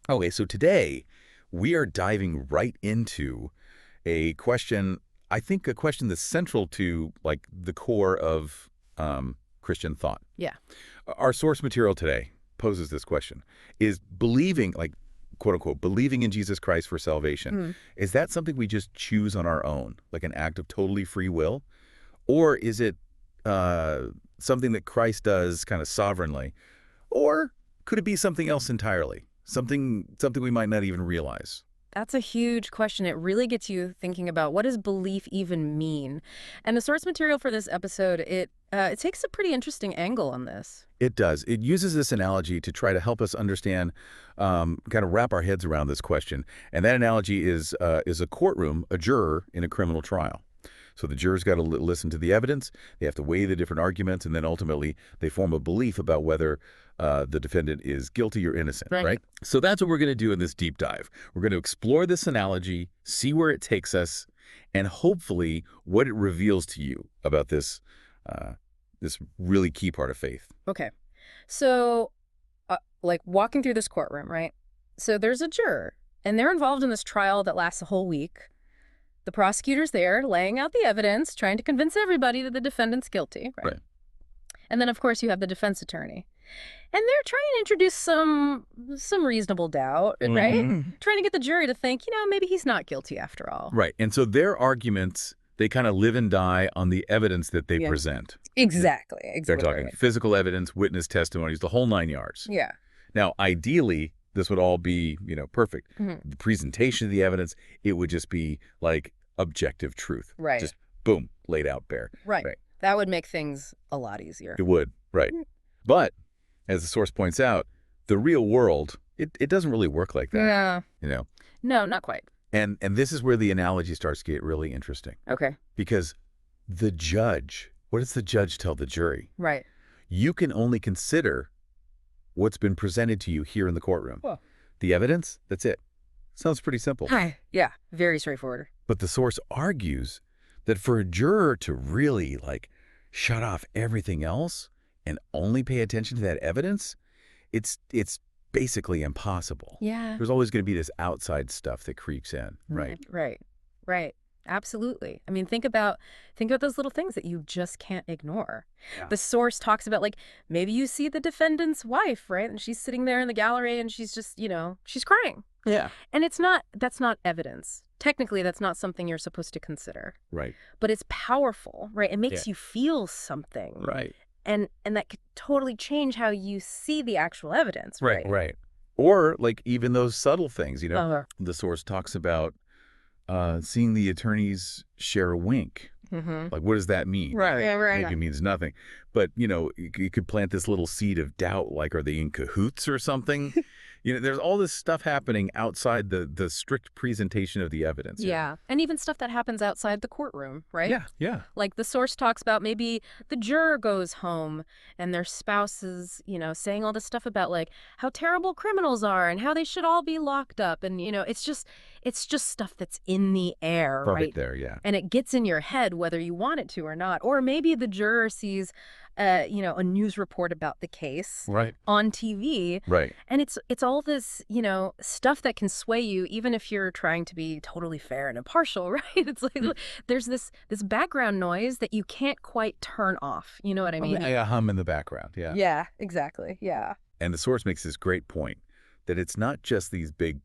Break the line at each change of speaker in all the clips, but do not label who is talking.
Okay, so today we are diving right into a question, I think a question that's central to like the core of Christian thought.
Yeah.
Our source material today poses this question. Is believing, like, quote unquote, believing in Jesus Christ for salvation,
Hmm.
is that something we just choose on our own, like an act of totally free will? Or is it uh, something that Christ does kind of sovereignly? Or could it be something else entirely? Something we might not even realize.
That's a huge question. It really gets you thinking about what does belief even mean? And the source material for this episode, it takes a pretty interesting angle on this.
It does. It uses this analogy to try to help us understand, kind of wrap our heads around this question. And that analogy is a courtroom, a juror in a criminal trial. So the jurors got to listen to the evidence. They have to weigh the different arguments, and then ultimately they form a belief about whether the defendant is guilty or innocent, right? So that's what we're going to do in this deep dive. We're going to explore this analogy, see where it takes us, and hopefully what it reveals to you about this really key part of faith.
Okay. So, like walking through this courtroom, right? So there's a juror, and they're involved in this trial that lasts a whole week. The prosecutor's there laying out the evidence, trying to convince everybody that the defendant's guilty, right?
Right.
And then, of course, you have the defense attorney. And they're trying to introduce some reasonable doubt, right? Trying to get the jury to think, maybe he's not guilty after all.
Right. And so their arguments, they kind of live and die on the evidence that they
Yeah.
present.
Exactly.
They're
Exactly.
talking physical evidence, witness testimonies, the whole 9 yards.
Yeah.
Now, ideally, this would all be, perfect.
Mhm.
The presentation of the evidence, it would just be like objective truth.
Right.
Just boom, laid out bare.
Right.
Right.
That would make things a lot easier.
It would. Right. But as the source points out, the real world, it doesn't really work like that.
Yeah. No, not quite.
And this is where the analogy starts to get really interesting.
Okay.
Because the judge, what does the judge tell the jury?
Right.
You can only consider what's been presented to you here in the courtroom.
Well.
The evidence, that's it. Sounds pretty simple.
Hi. Yeah. Very straightforward.
But the source argues that for a juror to really, shut off everything else and only pay attention to that evidence, it's basically impossible.
Yeah.
There's always going to be this outside stuff that creeps in, right?
Right. Absolutely. I mean, think about those little things that you just can't ignore.
Yeah.
The source talks about, maybe you see the defendant's wife, right? And she's sitting there in the gallery and she's just, she's crying.
Yeah.
And that's not evidence. Technically, that's not something you're supposed to consider.
Right.
But it's powerful, right? It makes you feel something.
Right.
And that could totally change how you see the actual evidence, right?
Right. Or even those subtle things,
Uh-huh.
the source talks about seeing the attorneys share a wink.
Mm-hmm.
Like, what does that mean?
Right. Yeah, right.
Maybe it means nothing. But, you could plant this little seed of doubt, like, are they in cahoots or something? There's all this stuff happening outside the strict presentation of the evidence.
Yeah. And even stuff that happens outside the courtroom, right?
Yeah.
Like the source talks about maybe the juror goes home and their spouse is, saying all this stuff about how terrible criminals are and how they should all be locked up. And, it's just stuff that's in the air, right?
There, yeah.
And it gets in your head whether you want it to or not. Or maybe the juror sees, a news report about the case on TV.
Right.
And it's all this, stuff that can sway you, even if you're trying to be totally fair and impartial, right? It's like there's this background noise that you can't quite turn off. You know what I mean?
A hum in the background, yeah.
Yeah, exactly. Yeah.
And the source makes this great point that it's not just these big,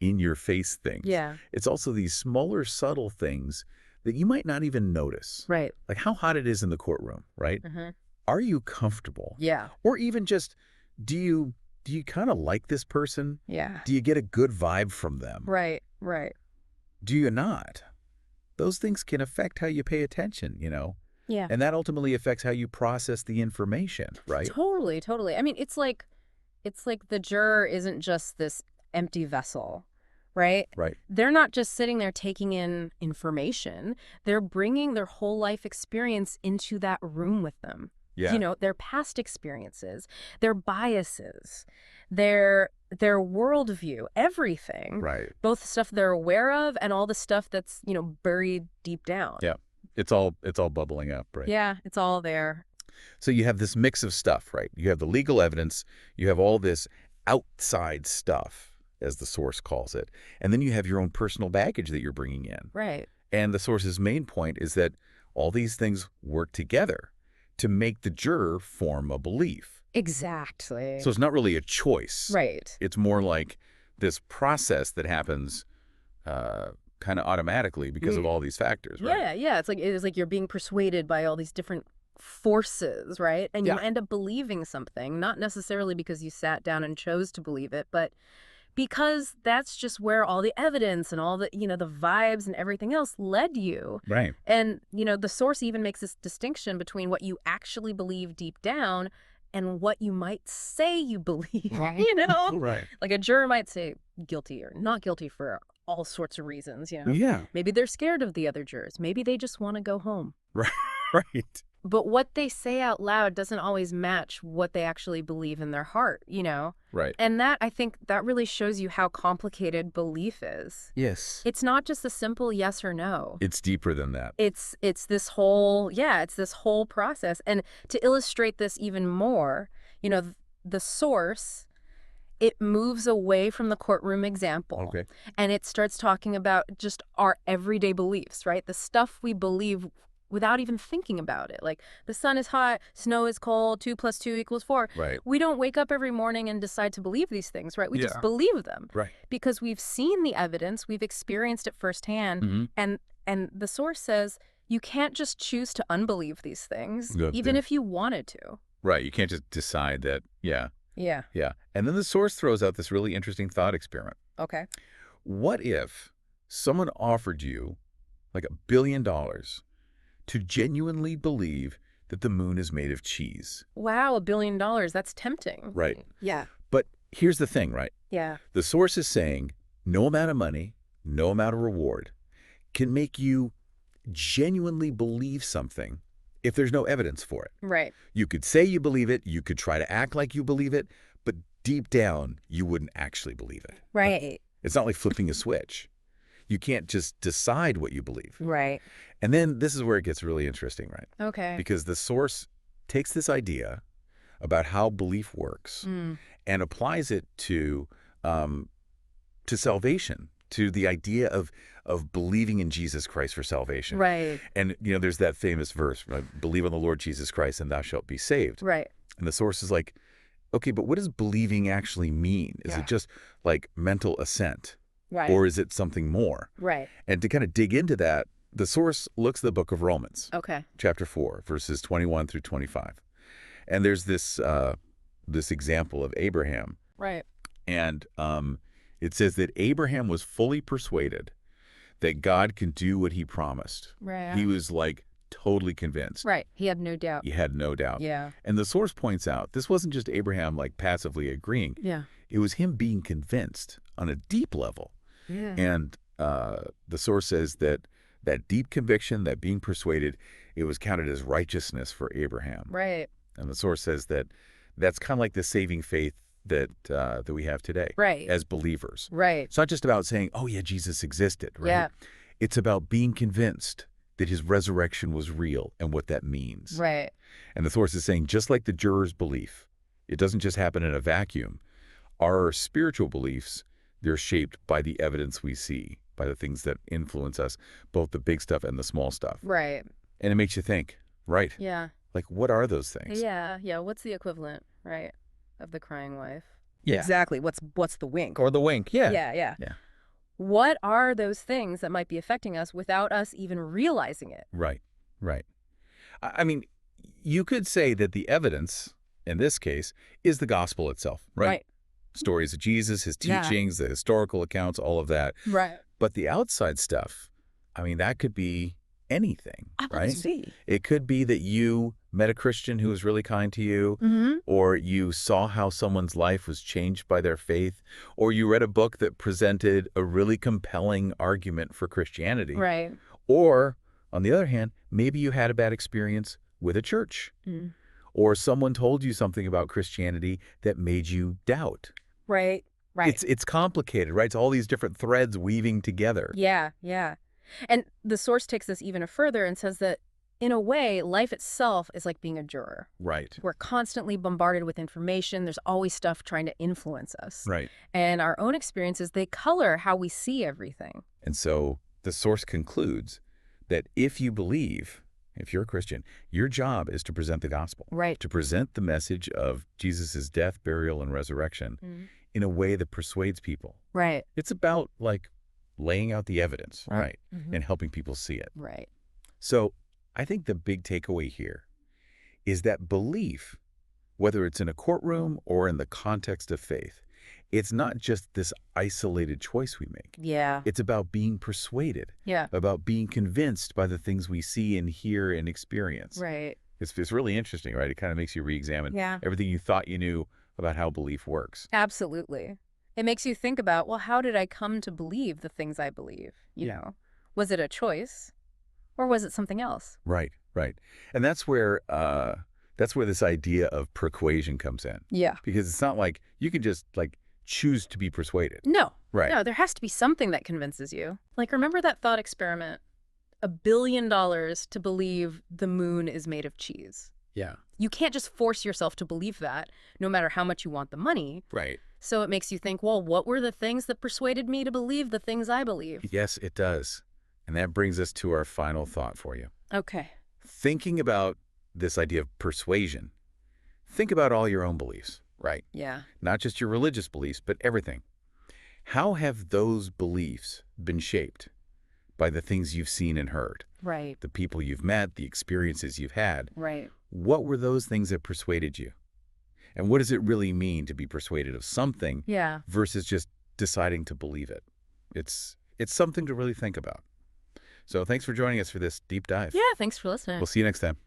in-your-face things.
Yeah.
It's also these smaller, subtle things that you might not even notice.
Right.
Like how hot it is in the courtroom, right?
Mm-hmm.
Are you comfortable?
Yeah.
Or even just, do you kind of like this person?
Yeah.
Do you get a good vibe from them?
Right.
Do you not? Those things can affect how you pay attention,
Yeah.
And that ultimately affects how you process the information, right?
Totally. I mean, it's like the juror isn't just this empty vessel, right?
Right.
They're not just sitting there taking in information. They're bringing their whole life experience into that room with them.
Yeah.
Their past experiences, their biases, their worldview, everything.
Right.
Both the stuff they're aware of and all the stuff that's, buried deep down.
Yeah. It's all bubbling up, right?
Yeah, it's all there.
So you have this mix of stuff, right? You have the legal evidence, you have all this outside stuff as the source calls it. And then you have your own personal baggage that you're bringing in.
Right.
And the source's main point is that all these things work together to make the juror form a belief.
Exactly.
So it's not really a choice.
Right.
It's more like this process that happens kind of automatically because of all these factors, right?
Yeah, yeah. It's like you're being persuaded by all these different forces, right? And you end up believing something, not necessarily because you sat down and chose to believe it, but because that's just where all the evidence and all the, the vibes and everything else led you.
Right.
And, the source even makes this distinction between what you actually believe deep down and what you might say you believe,
Right.
Like a juror might say guilty or not guilty for all sorts of reasons,
Yeah.
Maybe they're scared of the other jurors. Maybe they just want to go home.
Right. Right.
But what they say out loud doesn't always match what they actually believe in their heart,
Right.
And I think that really shows you how complicated belief is.
Yes.
It's not just a simple yes or no.
It's deeper than that.
It's this whole, it's this whole process. And to illustrate this even more, the source, it moves away from the courtroom example.
Okay.
And it starts talking about just our everyday beliefs, right? The stuff we believe without even thinking about it. Like the sun is hot, snow is cold, 2 + 2 = 4.
Right.
We don't wake up every morning and decide to believe these things, right? We just
Yeah.
believe them.
Right.
Because we've seen the evidence, we've experienced it firsthand,
Mm-hmm.
and the source says you can't just choose to unbelieve these things,
Good.
even if you wanted to.
Right. You can't just decide that, yeah.
Yeah.
Yeah. And then the source throws out this really interesting thought experiment.
Okay.
What if someone offered you like $1 billion to genuinely believe that the moon is made of cheese?
Wow, $1 billion. That's tempting.
Right.
Yeah.
But here's the thing, right?
Yeah.
The source is saying no amount of money, no amount of reward can make you genuinely believe something if there's no evidence for it.
Right.
You could say you believe it, you could try to act like you believe it, but deep down, you wouldn't actually believe it.
Right.
It's not like flipping a switch. You can't just decide what you believe.
Right.
And then this is where it gets really interesting, right?
Okay.
Because the source takes this idea about how belief works and applies it to salvation, to the idea of believing in Jesus Christ for salvation.
Right.
And, there's that famous verse, right? Believe on the Lord Jesus Christ and thou shalt be saved.
Right.
And the source is like, okay, but what does believing actually mean? Is it just like mental assent?
Right.
Or is it something more?
Right.
And to kind of dig into that, the source looks at the book of Romans,
Okay.
chapter 4, verses 21 through 25. And there's this example of Abraham.
Right.
And it says that Abraham was fully persuaded that God can do what he promised.
Right.
He was like totally convinced.
Right. He had no doubt.
He had no doubt.
Yeah.
And the source points out this wasn't just Abraham like passively agreeing.
Yeah.
It was him being convinced on a deep level.
Yeah.
And the source says that deep conviction, that being persuaded, it was counted as righteousness for Abraham.
Right.
And the source says that that's kind of like the saving faith that we have today,
Right.
as believers.
Right.
It's not just about saying, oh yeah, Jesus existed, right?
Yeah.
It's about being convinced that his resurrection was real and what that means.
Right.
And the source is saying, just like the juror's belief, it doesn't just happen in a vacuum. Our spiritual beliefs, they're shaped by the evidence we see, by the things that influence us, both the big stuff and the small stuff.
Right.
And it makes you think, right?
Yeah.
Like, what are those things?
Yeah. Yeah. What's the equivalent, right, of the crying wife?
Yeah.
Exactly. What's the wink?
Or the wink. Yeah.
Yeah.
Yeah.
What are those things that might be affecting us without us even realizing it?
Right, right. I mean, you could say that the evidence, in this case, is the gospel itself, right? Stories of Jesus, his teachings, the historical accounts, all of that.
Right.
But the outside stuff, I mean, that could be anything, right?
See.
It could be that you met a Christian who was really kind to you,
Mm-hmm.
or you saw how someone's life was changed by their faith, or you read a book that presented a really compelling argument for Christianity.
Right.
Or, on the other hand, maybe you had a bad experience with a church, or someone told you something about Christianity that made you doubt.
Right. Right.
It's complicated, right? It's all these different threads weaving together.
Yeah. Yeah. And the source takes this even further and says that in a way, life itself is like being a juror.
Right.
We're constantly bombarded with information. There's always stuff trying to influence us.
Right.
And our own experiences, they color how we see everything.
And so the source concludes that if you believe, if you're a Christian, your job is to present the gospel.
Right.
To present the message of Jesus' death, burial, and resurrection in a way that persuades people.
Right.
It's about, like, laying out the evidence, right?
Mm-hmm.
And helping people see it.
Right.
So I think the big takeaway here is that belief, whether it's in a courtroom or in the context of faith, it's not just this isolated choice we make.
Yeah.
It's about being persuaded,
Yeah.
about being convinced by the things we see and hear and experience.
Right.
It's really interesting, right? It kind of makes you re-examine everything you thought you knew about how belief works.
Absolutely. It makes you think about, well, how did I come to believe the things I believe? You know, was it a choice or was it something else?
Right, right. And that's where this idea of persuasion comes in.
Yeah.
Because it's not like you can just, like, choose to be persuaded.
No.
Right.
No, there has to be something that convinces you. Like, remember that thought experiment? $1 billion to believe the moon is made of cheese.
Yeah.
You can't just force yourself to believe that, no matter how much you want the money.
Right.
So it makes you think, well, what were the things that persuaded me to believe the things I believe?
Yes, it does. And that brings us to our final thought for you.
Okay.
Thinking about this idea of persuasion, think about all your own beliefs, right?
Yeah.
Not just your religious beliefs, but everything. How have those beliefs been shaped by the things you've seen and heard?
Right.
The people you've met, the experiences you've had.
Right.
What were those things that persuaded you? And what does it really mean to be persuaded of something versus just deciding to believe it? It's something to really think about. So thanks for joining us for this deep dive.
Yeah, thanks for listening.
We'll see you next time.